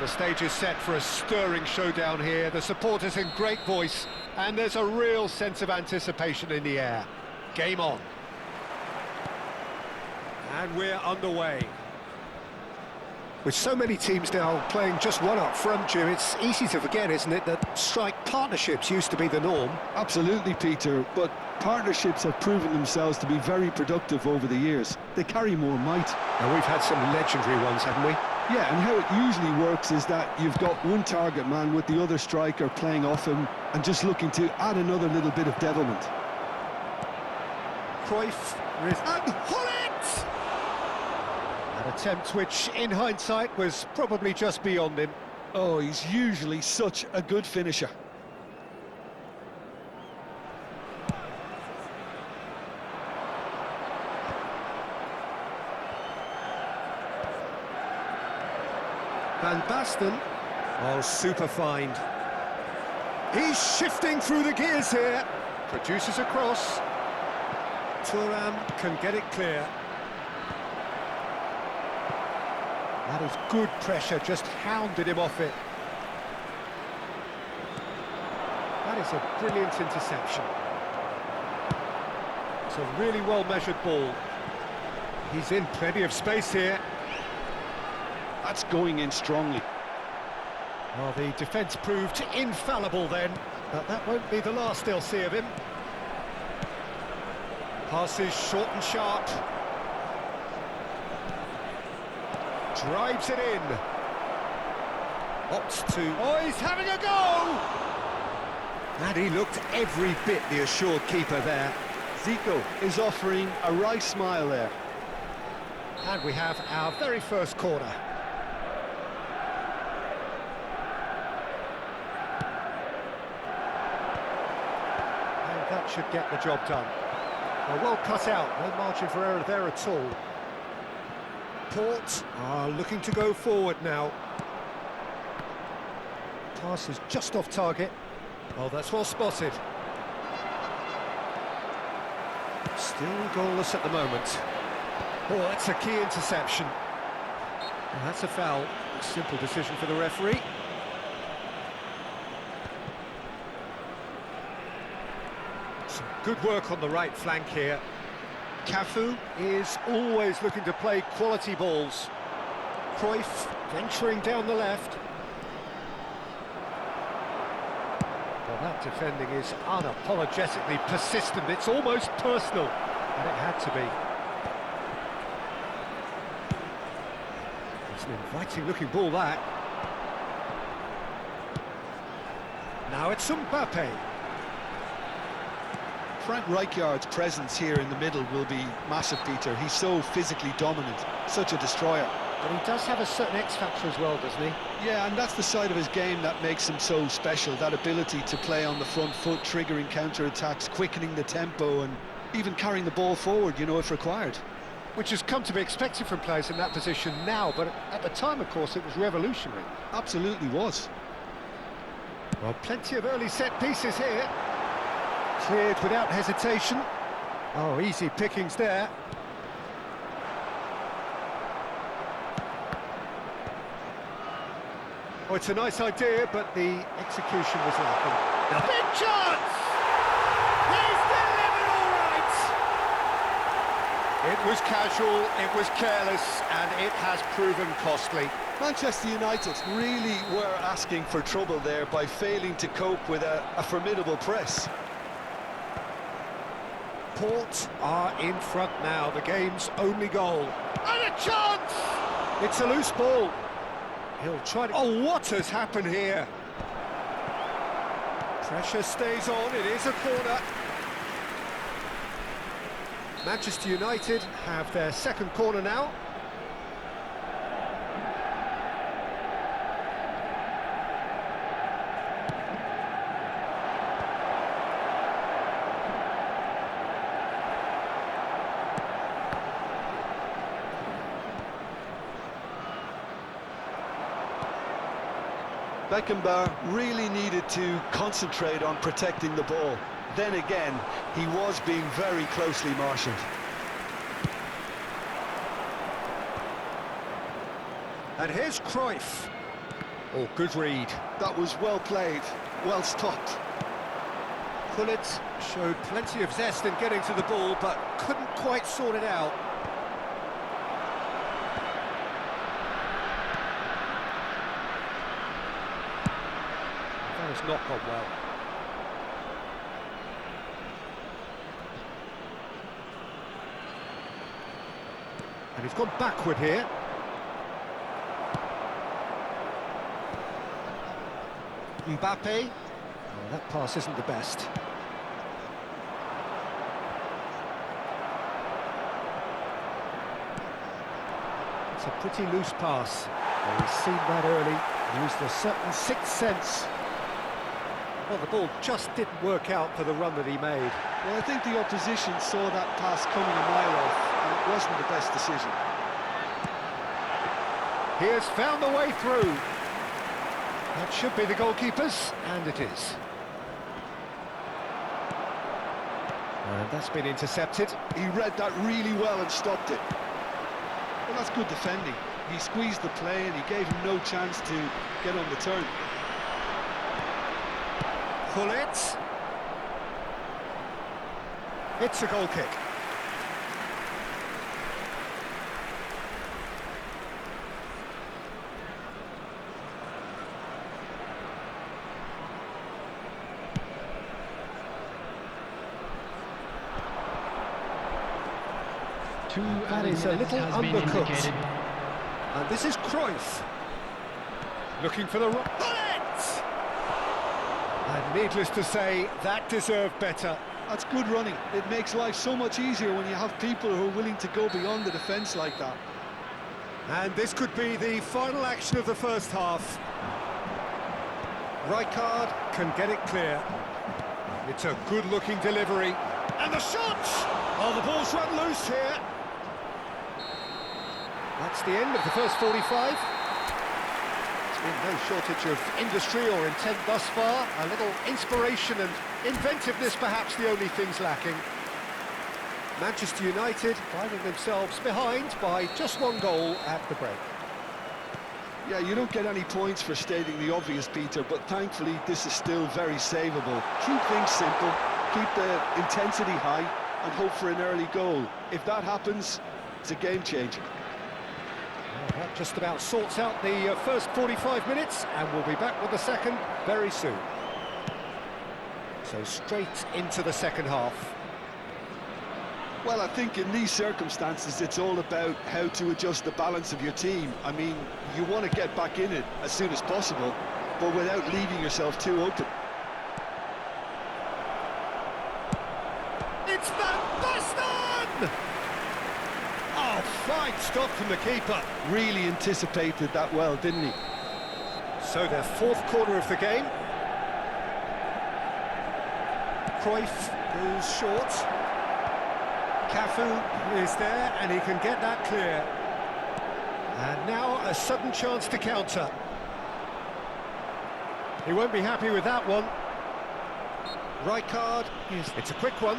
The stage is set for a stirring showdown here. The supporters in great voice, and there's a real sense of anticipation in the air. Game on. And we're underway. With so many teams now playing just one up front, Jim, it's easy to forget, isn't it, that strike partnerships used to be the norm? Absolutely, Peter, but partnerships have proven themselves to be very productive over the years. They carry more might. And we've had some legendary ones, haven't we? Yeah, and how it usually works is that you've got one target man with the other striker playing off him and just looking to add another little bit of devilment. Cruyff and Hullet! An attempt which, in hindsight, was probably just beyond him. Oh, he's usually such a good finisher. Van Basten. Oh, super find. He's shifting through the gears here. Produces a cross. Thuram can get it clear. That is good pressure, just hounded him off it. That is a brilliant interception. It's a really well-measured ball. He's in plenty of space here. That's going in strongly. Well, the defence proved infallible then, but that won't be the last they'll see of him. Passes short and sharp. Drives it in. Opts to... Oh, he's having a go! And he looked every bit the assured keeper there. Zico is offering a wry smile there. And we have our very first corner. And that should get the job done. Well cut out, no margin for error there at all. Port are looking to go forward now. Pass is just off target. Oh, that's well spotted. Still goalless at the moment. Oh, that's a key interception. Well, that's a foul. Simple decision for the referee. Some good work on the right flank here. Cafu is always looking to play quality balls. Cruyff venturing down the left. Well, that defending is unapologetically persistent. It's almost personal, and it had to be. It's an inviting-looking ball, that. Now it's Mbappe. Frank Rijkaard's presence here in the middle will be massive, Peter. He's so physically dominant, such a destroyer. But he does have a certain X-factor as well, doesn't he? Yeah, and that's the side of his game that makes him so special, that ability to play on the front foot, triggering counter-attacks, quickening the tempo, and even carrying the ball forward, you know, if required. Which has come to be expected from players in that position now, but at the time, of course, it was revolutionary. Absolutely was. Well, plenty of early set pieces here. Cleared without hesitation. Oh, easy pickings there. Oh, it's a nice idea, but the execution was lacking. The big chance! He's delivered all right! It was casual, it was careless, and it has proven costly. Manchester United really were asking for trouble there by failing to cope with a formidable press. Port are in front now, the game's only goal. And a chance! It's a loose ball. He'll try to... Oh, what has happened here? Pressure stays on, it is a corner. Manchester United have their second corner now. Beckenbauer really needed to concentrate on protecting the ball. Then again, he was being very closely marshalled. And here's Cruyff. Oh, good read. That was well played, well stopped. Pullet showed plenty of zest in getting to the ball, but couldn't quite sort it out. That has not gone well. And he's gone backward here. Mbappe. Oh, that pass isn't the best. It's a pretty loose pass. Well, he's seen that early, used a certain sixth sense. Well, the ball just didn't work out for the run that he made. Well, I think the opposition saw that pass coming a mile off, and it wasn't the best decision. He has found the way through. That should be the goalkeeper's, and it is. And that's been intercepted. He read that really well and stopped it. Well, that's good defending. He squeezed the play and he gave him no chance to get on the turn. Pullet. It's a goal kick. That is a little undercooked. And this is Cruyff. Looking for the bullet! And needless to say, that deserved better. That's good running. It makes life so much easier when you have people who are willing to go beyond the defence like that. And this could be the final action of the first half. Rijkaard can get it clear. It's a good-looking delivery. And the shot! Oh, the ball's run loose here. That's the end of the first 45. There's been no shortage of industry or intent thus far. A little inspiration and inventiveness, perhaps the only things lacking. Manchester United finding themselves behind by just one goal at the break. Yeah, you don't get any points for stating the obvious, Peter, but thankfully this is still very savable. Keep things simple, keep the intensity high, and hope for an early goal. If that happens, it's a game changer. Well, that just about sorts out the first 45 minutes, and we'll be back with the second very soon. So straight into the second half. Well, I think in these circumstances, it's all about how to adjust the balance of your team. I mean, you want to get back in it as soon as possible, but without leaving yourself too open. It's Van Basten! Oh, fine stop from the keeper. Really anticipated that well, didn't he? So their fourth corner of the game. Cruyff goes short. Cafu is there, and he can get that clear. And now a sudden chance to counter. He won't be happy with that one. Rijkaard, yes, it's a quick one.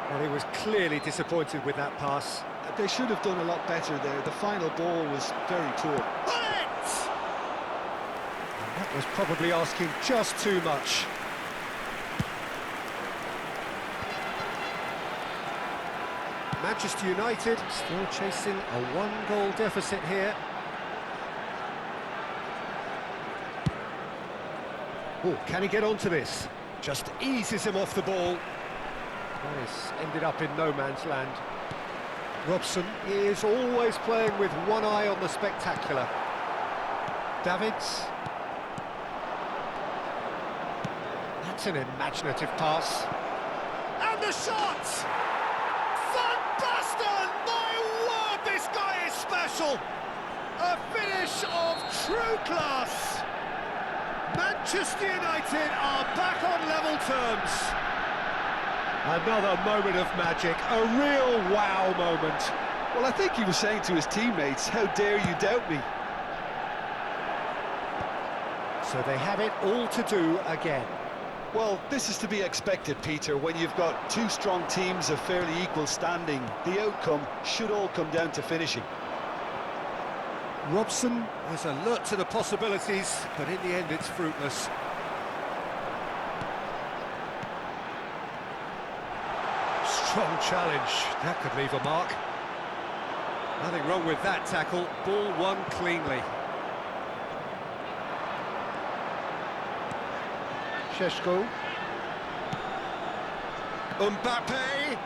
Well, he was clearly disappointed with that pass. They should have done a lot better there. The final ball was very poor. Bullet! And that was probably asking just too much. Manchester United still chasing a one-goal deficit here. Oh, can he get onto this? Just eases him off the ball. That has ended up in no man's land. Robson is always playing with one eye on the spectacular. Davids. That's an imaginative pass. And the shot! Van Basten! My word, this guy is special! A finish of true class! Manchester United are back on level terms. Another moment of magic, a real wow moment. Well, I think he was saying to his teammates, how dare you doubt me? So they have it all to do again. Well, this is to be expected, Peter, when you've got two strong teams of fairly equal standing. The outcome should all come down to finishing. Robson is alert to the possibilities, but in the end it's fruitless. Strong challenge, that could leave a mark. Nothing wrong with that tackle, ball won cleanly. Šeško. Mbappe!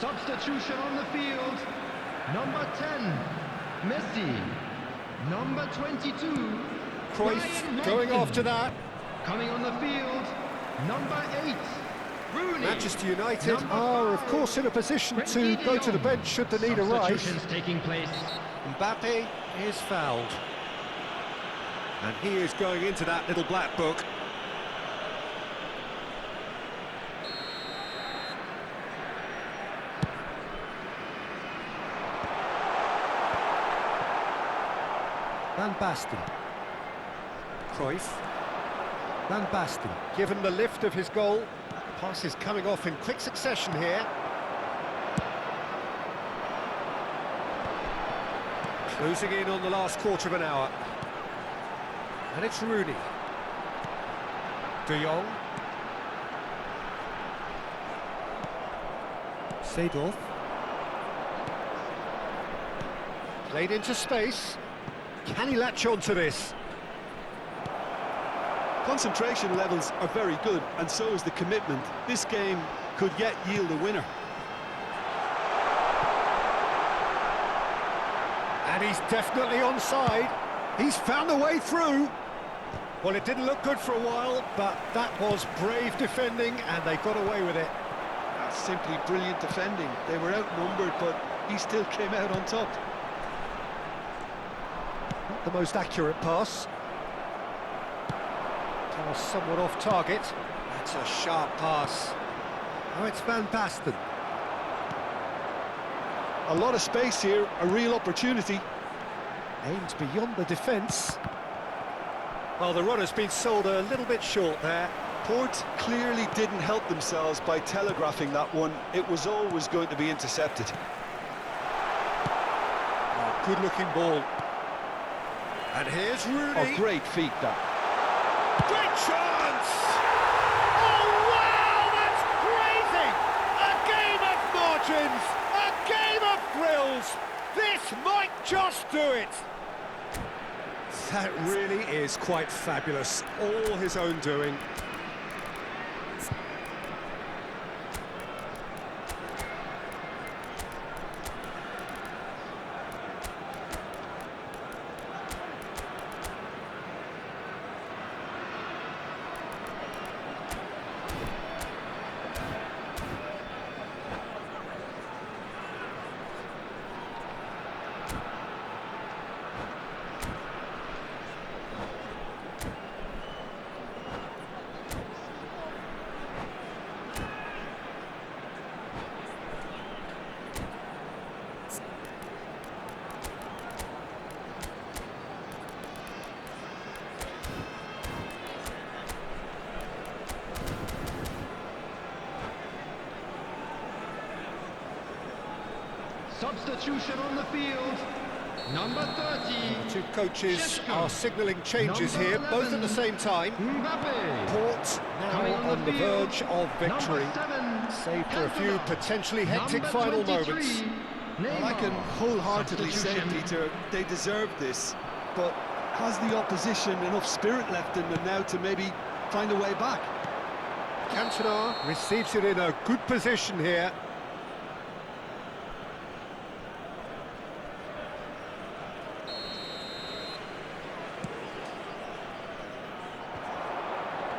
Substitution on the field. Number 10, Messi. Number 22, Cruyff going after that. coming on the field. Number 8, Rooney. Manchester United Number are, of 5, course, in a position to Frenkie de go to the Jong. bench should the need arise. Substitutions taking place. Mbappe is fouled. And he is going into that little black book. Van Basten. Cruyff. Van Basten, given the lift of his goal. Pass is coming off in quick succession here. Closing in on the last quarter of an hour. And it's Rooney. De Jong. Seedorf. Played into space. Can he latch on to this? Concentration levels are very good, and so is the commitment. This game could yet yield a winner. And he's definitely onside. He's found a way through. Well, it didn't look good for a while, but that was brave defending, and they got away with it. That's simply brilliant defending. They were outnumbered, but he still came out on top. Not the most accurate pass. Was somewhat off target. That's a sharp pass. Oh, it's Van Basten. A lot of space here, a real opportunity. Aimed beyond the defence. Well, the runner's been sold a little bit short there. Port clearly didn't help themselves by telegraphing that one. It was always going to be intercepted. Oh, good-looking ball. And here's Rooney. Oh, great feat, that. Great chance! Oh, wow, that's crazy! A game of margins, a game of thrills. This might just do it. That really is quite fabulous. All his own doing. Substitution on the field. Number 30. Two coaches Šeško. are signalling changes Number here, 11. both at the same time. Mbappe. Port Coming now on the field. verge of victory. Number 7. Save for a few Cantona. potentially hectic Number final 23. moments. Well, I can wholeheartedly say, Substitution. Peter, they deserve this. But has the opposition enough spirit left in them now to maybe find a way back? Cantona receives it in a good position here.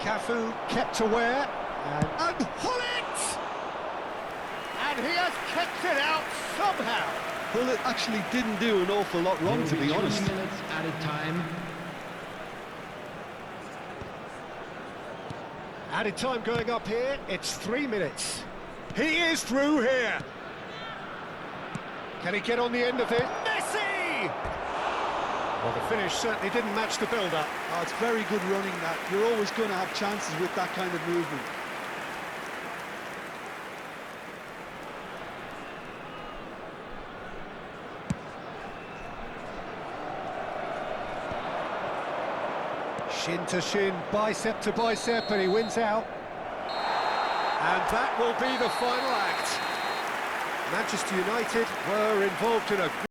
Cafu kept aware, and Hullet! And he has kept it out somehow. Hullet actually didn't do an awful lot wrong, to be honest. 20 minutes added time. Added time going up here, it's 3 minutes. He is through here. Can he get on the end of it? Messi! Well, the finish certainly didn't match the build-up. Oh, it's very good running, that. You're always going to have chances with that kind of movement. Shin to shin, bicep to bicep, and he wins out. And that will be the final act. Manchester United were involved in a